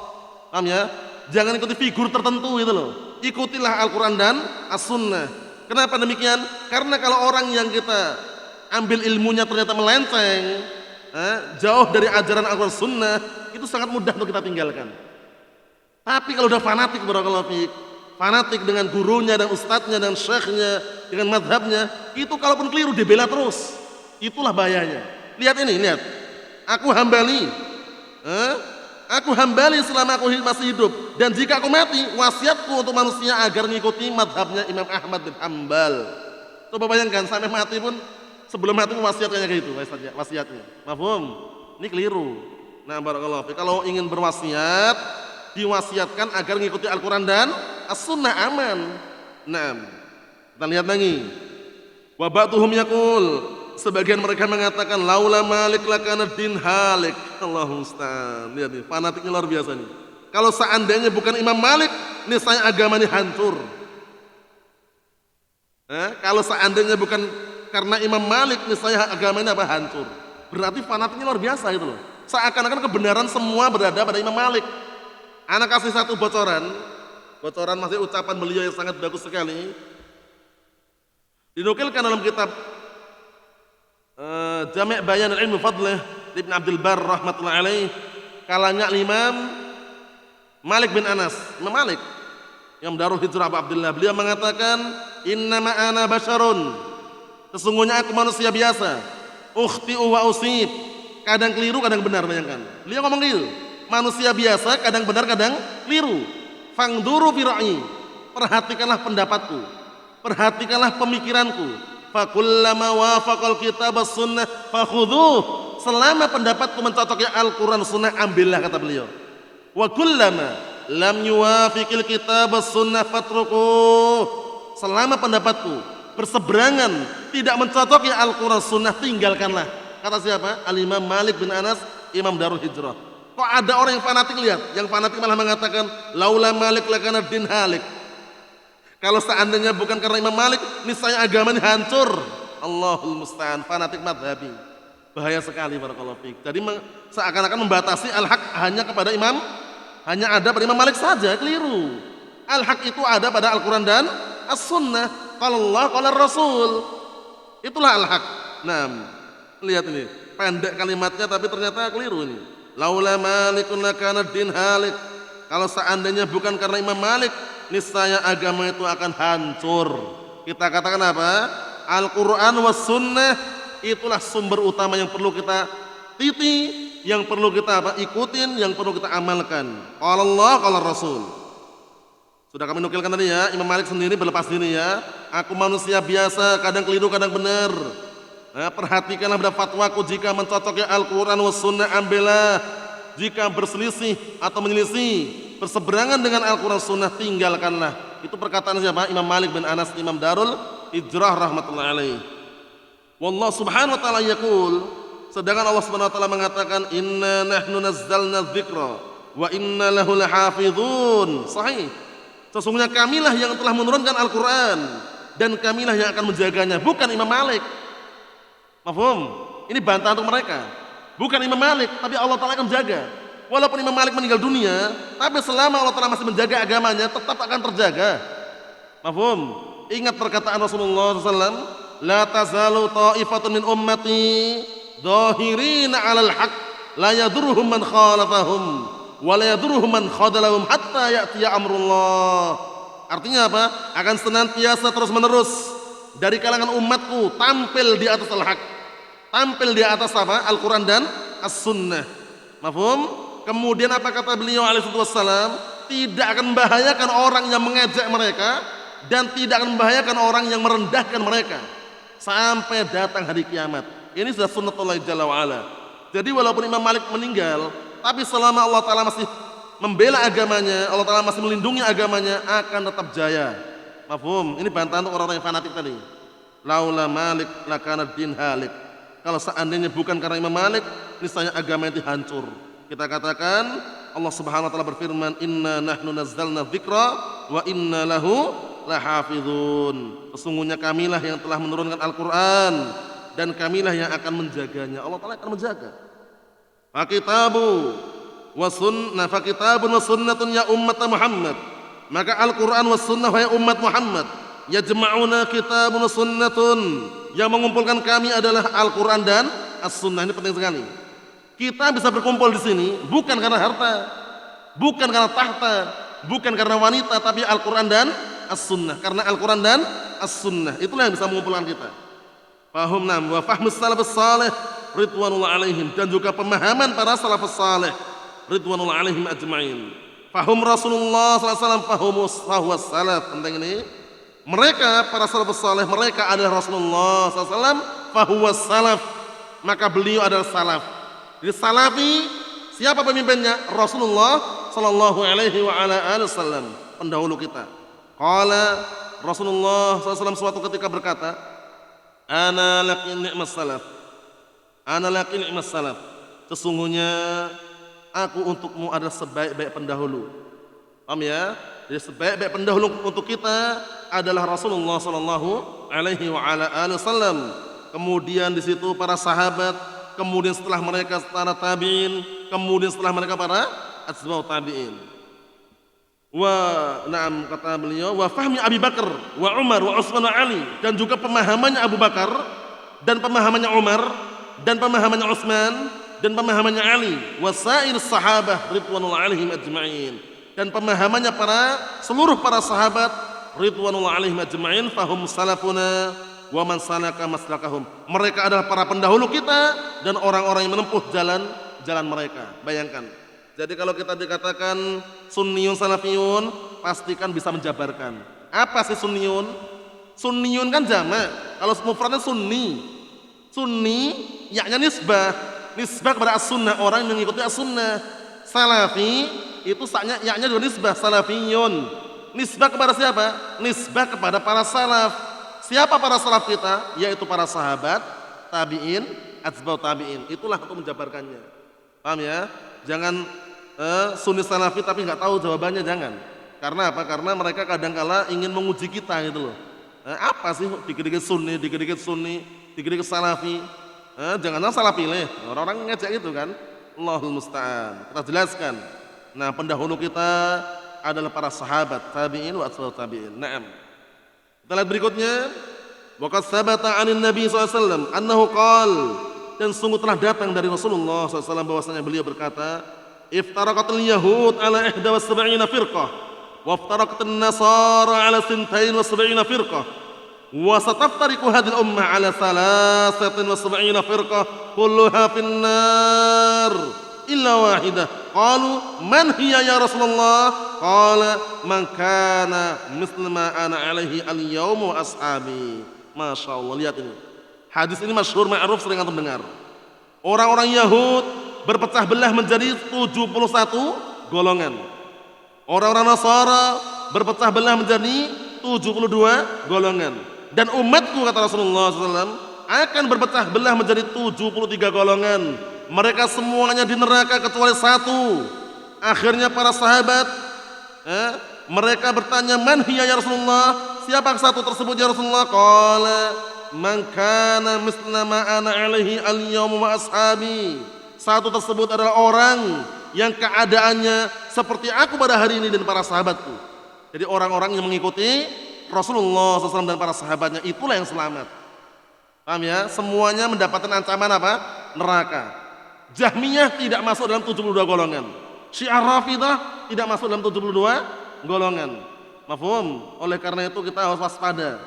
Paham ya? Jangan ikuti figur tertentu gitu loh. Ikutilah Al-Quran dan As-Sunnah. Kenapa demikian? Karena kalau orang yang kita ambil ilmunya ternyata melenceng, jauh dari ajaran Al-Quran Sunnah, itu sangat mudah untuk kita tinggalkan. Tapi kalau udah fanatik, barakallahu fiik, fanatik dengan gurunya dan ustadznya dan syekhnya, dengan madhabnya, itu kalaupun keliru dibela terus. Itulah bahayanya. Lihat ini, lihat. Aku hambali. Aku hambali selama aku masih hidup, dan jika aku mati, wasiatku untuk manusia agar mengikuti madhabnya Imam Ahmad bin Hanbal. Coba bayangkan sampai mati pun sebelum mati wasiatnya kayak gitu, wasiatnya. Mafhum? Ini keliru. Nah, barakallahu fiik. Kalau ingin berwasiat, diwasiatkan agar mengikuti Al-Quran dan As-Sunnah aman. Nah, kita lihat lagi. Wa ba'duhum yaqul, sebagian mereka mengatakan laula Malik lakana din halik. Allahu musta'an. Lihat nih, fanatiknya luar biasa nih. Kalau seandainya bukan Imam Malik, niscaya agama ini hancur. Kalau seandainya bukan karena Imam Malik, niscaya agama ini apa? Hancur. Berarti fanatiknya luar biasa itu loh. Seakan-akan kebenaran semua berada pada Imam Malik. Anak kasih satu bocoran masih ucapan beliau yang sangat bagus sekali. Dinukilkan dalam kitab Jami' Bayan al-Ilm Fadlih Ibn Abdul Bar rahmatullahi alaih, kalanya Imam Malik bin Anas, Imam Malik yang Darul Hijrah Abu Abdullah, beliau mengatakan, innama ana basyarun, sesungguhnya aku manusia biasa, ukhti'u wa usib, kadang keliru kadang benar. Bayangkan, beliau ngomong gitu, manusia biasa kadang benar kadang keliru. Fangduru fi ra'yi, perhatikanlah pendapatku, perhatikanlah pemikiranku. Fakullama wafaqal kitab was sunnah fakhudhuh, selama pendapatku mencocoki Al-Qur'an sunnah ambillah, kata beliau. Wa kullama lam yuwafiqil kitab was sunnah fatrukuh, selama pendapatku berseberangan tidak mencocoki Al-Qur'an sunnah tinggalkanlah. Kata siapa? Al-Imam Malik bin Anas, Imam Darul Hijrah. Kok ada orang yang fanatik, lihat, yang fanatik malah mengatakan laula Malik lakana din halik. Kalau seandainya bukan karena Imam Malik, niscaya agama ini hancur. Allahul musta'an, fanatik madhabi. Bahaya sekali barakallahu fiik. Jadi seakan-akan membatasi al-haq hanya kepada Imam, hanya ada pada Imam Malik saja, keliru. Al-haq itu ada pada Al-Qur'an dan As-Sunnah. Qala Allah, qala Rasul. Itulah al-haq. Nah, lihat ini, pendek kalimatnya tapi ternyata keliru ini. Laula Malikun lakana din halik. Kalau seandainya bukan karena Imam Malik, niscaya agama itu akan hancur. Kita katakan apa? Al-Quran was sunnah itulah sumber utama yang perlu kita titi, yang perlu kita apa? Ikutin, yang perlu kita amalkan. Qala Allah, qala Rasul. Sudah kami nukilkan tadi ya, Imam Malik sendiri berlepas diri ya. Aku manusia biasa, kadang keliru, kadang benar. Nah, perhatikanlah pada fatwaku, jika mencocoknya Al-Quran was sunnah ambillah. Jika berselisih atau menyelisih, berseberangan dengan Al-Quran sunnah, tinggalkanlah. Itu perkataan siapa? Imam Malik bin Anas, Imam Darul Hijrah rahmatullahi alaih. Wallahu subhanahu wa ta'ala yaqul, sedangkan Allah subhanahu wa ta'ala mengatakan, inna nahnu nazzalna dzikra wa inna lahu lahafizun. Sahih, sesungguhnya kamilah yang telah menurunkan Al-Quran dan kamilah yang akan menjaganya, bukan Imam Malik. Mafhum? Ini bantahan untuk mereka. Bukan Imam Malik, tapi Allah Ta'ala akan menjaga. Walaupun Imam Malik meninggal dunia, tapi selama Allah Ta'ala masih menjaga agamanya, tetap akan terjaga. Mafhum? Ingat perkataan Rasulullah SAW, la tazalu ta'ifatun min ummati dhahirina 'alal haq, la yadurruhum man khalafahum wa la yadurruhum man khadalahum hatta ya'tiya amrullah. Artinya apa? Akan senantiasa terus menerus dari kalangan umatku tampil di atas al-haq, tampil di atas apa? Al-Quran dan As-Sunnah. Mafhum? Kemudian apa kata beliau alaihi wassalam? Tidak akan membahayakan orang yang mengejek mereka dan tidak akan membahayakan orang yang merendahkan mereka sampai datang hari kiamat. Ini sudah sunnatullah jalla wa'ala. Jadi walaupun Imam Malik meninggal, tapi selama Allah Ta'ala masih membela agamanya, Allah Ta'ala masih melindungi agamanya, akan tetap jaya. Mafhum? Ini bantahan untuk orang-orang yang fanatik tadi. Laula Malik lakana din halik. Kalau seandainya bukan karena Imam Malik, niscaya agama itu hancur. Kita katakan Allah Subhanahu wa taala berfirman, inna nahnu nazzalna dzikra wa inna lahu lahafizun. Sesungguhnya kamilah yang telah menurunkan Al-Qur'an dan kamilah yang akan menjaganya. Allah Ta'ala akan menjaga. Fa kitabu wa sunnah, fa kitabun wa sunnatun ya ummat Muhammad. Maka Al-Qur'an wa sunnah ya umat Muhammad. Yajma'una kitabun wa sunnatun. Yang mengumpulkan kami adalah Al-Qur'an dan As-Sunnah. Ini penting sekali. Kita bisa berkumpul di sini bukan karena harta, bukan karena tahta, bukan karena wanita, tapi Al-Qur'an dan As-Sunnah. Karena Al-Qur'an dan As-Sunnah itulah yang bisa mengumpulkan kita. Fahum nam wa fahmus salafus salih ridwanullah alaihim, dan juga pemahaman para salafus salih ridwanullah alaihim ajma'in. Fahum Rasulullah SAW fahumus salaf. Penting ini. Mereka para salafus salih, mereka adalah Rasulullah SAW fahuwas salaf, maka beliau adalah salaf. Jadi salafi siapa pemimpinnya? Rasulullah sallallahu alaihi wa ala alihi wasallam, pendahulu kita. Qala Rasulullah SAW suatu ketika berkata, ana laqin ni'mas salaf. Ana laqin ni'mas salaf. Sesungguhnya aku untukmu adalah sebaik-baik pendahulu. Paham ya? Jadi sebaik-baik pendahulu untuk kita adalah Rasulullah sallallahu alaihi wa ala alihi wasallam. Kemudian di situ para sahabat, kemudian setelah mereka para tabi'in, kemudian setelah mereka para atba'ut tabi'in. Kata beliau, wa fahmi Abi Bakar wa Umar wa Utsman wa Ali, dan juga pemahamannya Abu Bakar dan pemahamannya Umar dan pemahamannya Utsman dan pemahamannya Ali, wasair sahabah ridwanullah alaihim ajma'in, dan pemahamannya seluruh para sahabat ridwanullah alaihim ajma'in, fahum salafuna wa man salaka maslakahum. Mereka adalah para pendahulu kita dan orang-orang yang menempuh jalan mereka. Bayangkan. Jadi kalau kita dikatakan sunniyun salafiyun, pastikan bisa menjabarkan. Apa sih sunniyun? Sunniyun kan jamak. Kalau mufradnya sunni. Sunni yaknya nisbah. Nisbah kepada as-sunnah, orang yang mengikuti as-sunnah. Salafi itu yaknya juga nisbah, salafiyun. Nisbah kepada siapa? Nisbah kepada para salaf. Siapa para salaf kita? Yaitu para sahabat, tabi'in, atba'ut tabi'in. Itulah untuk menjabarkannya. Paham ya? Jangan sunni salafi tapi nggak tahu jawabannya, jangan. Karena apa? Karena mereka kadangkala ingin menguji kita gitu loh. Apa sih dikit-dikit sunni, dikit-dikit salafi? Jangan salah pilih. Orang-orang ngejek gitu kan. Allahul musta'an. Kita jelaskan. Nah, pendahulu kita adalah para sahabat, tabi'in wa atba'ut tabi'in. Naam. Kita lihat berikutnya. Wa qad sabata 'anil Nabi sallallahu alaihi wasallam annahu qala, dan sungguh telah datang dari Rasulullah SAW bahwasanya beliau berkata, iftaraqatul yahud ala 71 firqah wa iftaraqatul nasara ala 72 firqah wa sataftariqu hadhihi al-ummah ala 73 firqah kulluha finnar illa wahidah. Qalu man hiya ya Rasulullah? Qala man kana misla ma ana alaihi al-yawm wa ashabi. Masya Allah, lihat ini. Hadis ini masyhur, ma'ruf, sering antum dengar. Orang-orang Yahud berpecah belah menjadi 71 golongan. Orang-orang Nasara berpecah belah menjadi 72 golongan. Dan umatku, kata Rasulullah SAW, akan berpecah belah menjadi 73 golongan. Mereka semuanya di neraka kecuali satu. Akhirnya para sahabat mereka bertanya, man hiya ya Rasulullah? Siapa satu tersebut ya Rasulullah? Qala man kana misla ma ana alaihi al-yawm wa ashabi. Satu tersebut adalah orang yang keadaannya seperti aku pada hari ini dan para sahabatku. Jadi orang-orang yang mengikuti Rasulullah SAW dan para sahabatnya, itulah yang selamat. Paham ya? Semuanya mendapatkan ancaman apa? Neraka. Jahmiyah tidak masuk dalam 72 golongan. Syiah Rafidah tidak masuk dalam 72 golongan. Mafhum? Oleh karena itu kita harus waspada.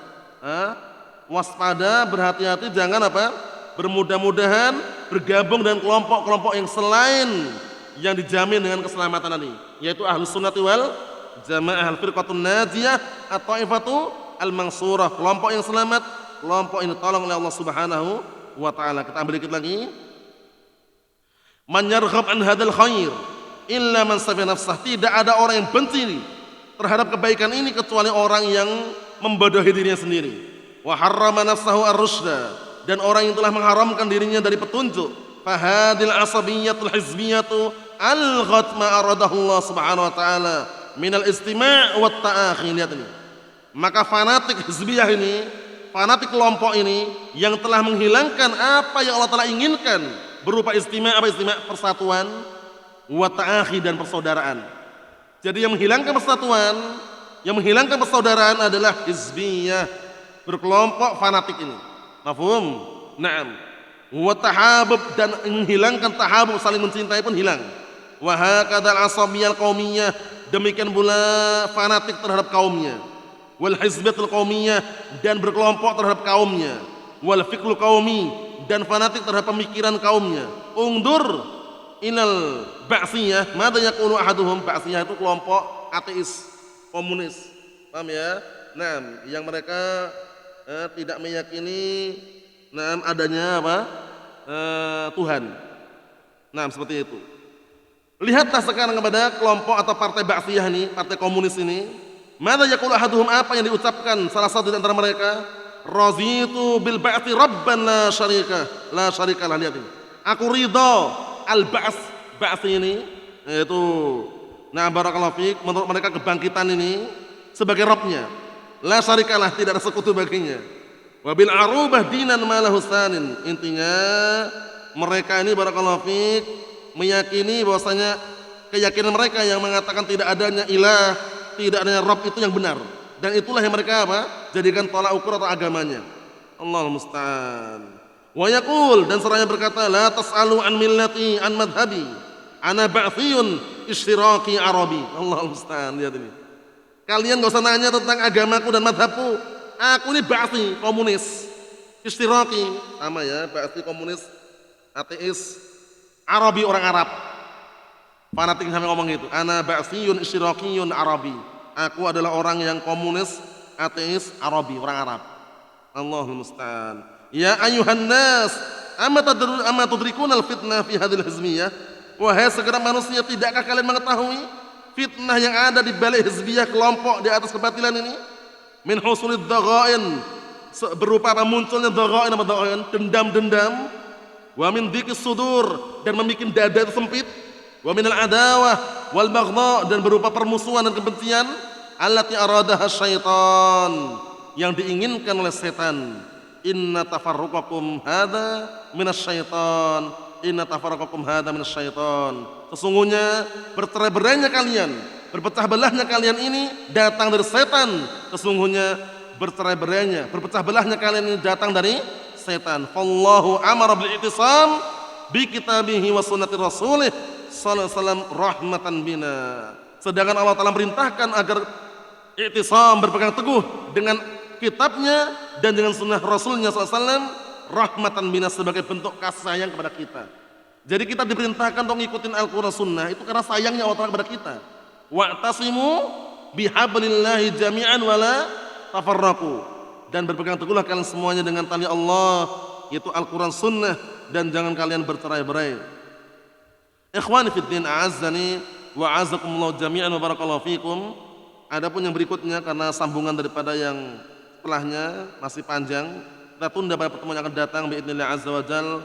Waspada, berhati-hati, jangan apa? Bermudah-mudahan bergabung dengan kelompok-kelompok yang selain yang dijamin dengan keselamatan tadi, yaitu ahlus sunnati wal jamaah, al-firqatun najiyah atau taifatu al-mansurah, kelompok yang selamat, kelompok ini tolong oleh Allah Subhanahu wa taala. Kita ambil dikit lagi. Man yarghab an hadzal khair illa man safiha nafsah. Tidak ada orang yang benci terhadap kebaikan ini kecuali orang yang membodohi dirinya sendiri. Wa harrama nafsahu ar-rusyda, dan orang yang telah mengharamkan dirinya dari petunjuk. Fahadil asabiyyatul hizbiyatu alghat ma aradahu Allah Subhanahu wa taala minal istima' wat ta'akhi. Lihat ini. Maka fanatik hizbiyah ini, fanatik kelompok ini yang telah menghilangkan apa yang Allah telah inginkan berupa istima', apa istima'? Persatuan, wa ta'akhi, dan persaudaraan. Jadi yang menghilangkan persatuan, yang menghilangkan persaudaraan adalah hizbiyah, berkelompok fanatik ini. Mafhum? Naam. Wa tahabub, dan menghilangkan tahabub, saling mencintai pun hilang. Wa hakadzal asabiyyal qaumiyah, demikian pula fanatik terhadap kaumnya. Wal hizbiyatul qaumiyah, dan berkelompok terhadap kaumnya. Wal fiqhul qaumi, dan fanatik terhadap pemikiran kaumnya. Ungdur inal ba'siyah, madza yaqulu ahaduhum. Ba'siyah itu kelompok ateis, komunis. Paham ya? Nah, yang mereka tidak meyakini adanya apa? Tuhan. Nah, seperti itu. Lihatlah sekarang kepada kelompok atau partai Ba'siyah ini, partai komunis ini. Madza yaqulu ahaduhum, apa yang diucapkan salah satu di antara mereka? Razitu bil ba'thi rabban la syarika lah. Lihat ini. Aku ridha al-ba'ts. Ba'ts ini yaitu nah barakallahu fiik, menurut mereka kebangkitan ini sebagai Rabbnya. La syarikalah, tidak ada sekutu baginya. Wa bil arubah dinan ma lahu sanin. Intinya mereka ini barakallahu fiik meyakini bahwasanya keyakinan mereka yang mengatakan tidak adanya ilah, tidak adanya Rabb itu yang benar. Dan itulah yang mereka apa? Jadikan tolak ukur atau agamanya. Allahul musta'an. Wa yaqul, dan seraya berkata, la tas'alu an millati an madhabi. Ana ba'thiyun istiraqi arabi. Allahul musta'an. Lihat ini. Kalian enggak usah nanya tentang agamaku dan madhabku. Aku ini ba'thi, komunis. Istiraqi, sama ya, ba'thi komunis, ateis, Arabi orang Arab. Fanatik sampai ngomong gitu. Ana ba'thiyun istiraqiyun arabi. Aku adalah orang yang komunis, ateis, Arabi, orang Arab. Allahul musta'an. Ya ayuhan nas, amma tudrikunal fitnah fi hadhil hizmiyah? Wahai segenap manusia, tidakkah kalian mengetahui fitnah yang ada di balik hizbiyah, kelompok di atas kebatilan ini? Min husulid dhaghain, berupa apa munculnya dhaghain, dendam-dendam. Wa min dhiqis sudur, dan membikin dada itu sempit. Wa minal adawah wal baghdha, dan berupa permusuhan dan kebencian. Allati aradaha syaitan, yang diinginkan oleh setan. Inna tafarruqakum hadza minasyaitan. Inna tafarraqakum hadza minasyaitan. Sesungguhnya bercerai-berainya kalian, berpecah belahnya kalian ini datang dari setan. Sesungguhnya bercerai-berainya, berpecah belahnya kalian ini datang dari setan. Fallahu amara bil i'tisam bi kitabihi wa sunnati rasulih sallallahu alaihi wasallam rahmatan bina. Sedangkan Allah Ta'ala merintahkan agar i'tisam, berpegang teguh dengan kitabnya dan dengan sunnah Rasulnya SAW, rahmatan bina, sebagai bentuk kasih sayang kepada kita. Jadi kita diperintahkan untuk ngikutin Al-Quran Sunnah itu karena sayangnya Allah Ta'ala kepada kita. Wa'tasimu bihablillahi jami'an wala tafarraqu, dan berpegang teguhlah kalian semuanya dengan tali Allah, yaitu Al-Quran Sunnah, dan jangan kalian bercerai-berai. Ikhwani fiddin, a'azzani wa a'azzakumullah jami'an wa barakallahu fikum. Adapun yang berikutnya, karena sambungan daripada yang setelahnya masih panjang, kita tunda pada pertemuan yang akan datang biidznillah azza wa jal.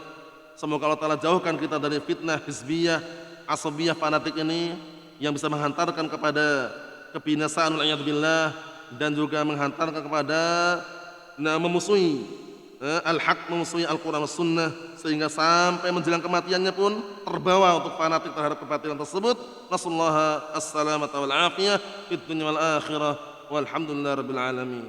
Semoga Allah Ta'ala jauhkan kita dari fitnah hizbiyah, asabiyah, fanatik ini yang bisa menghantarkan kepada kebinasaan wal billah, dan juga menghantarkan kepada memusuhi al-haq, memusuhi Al-Quran was sunnah, sehingga sampai menjelang kematiannya pun terbawa untuk fanatik terhadap kebatilan tersebut. Nasallaha as-salamata wal afiyah fid dunya wal akhirah walhamdulillahi rabbil alamin.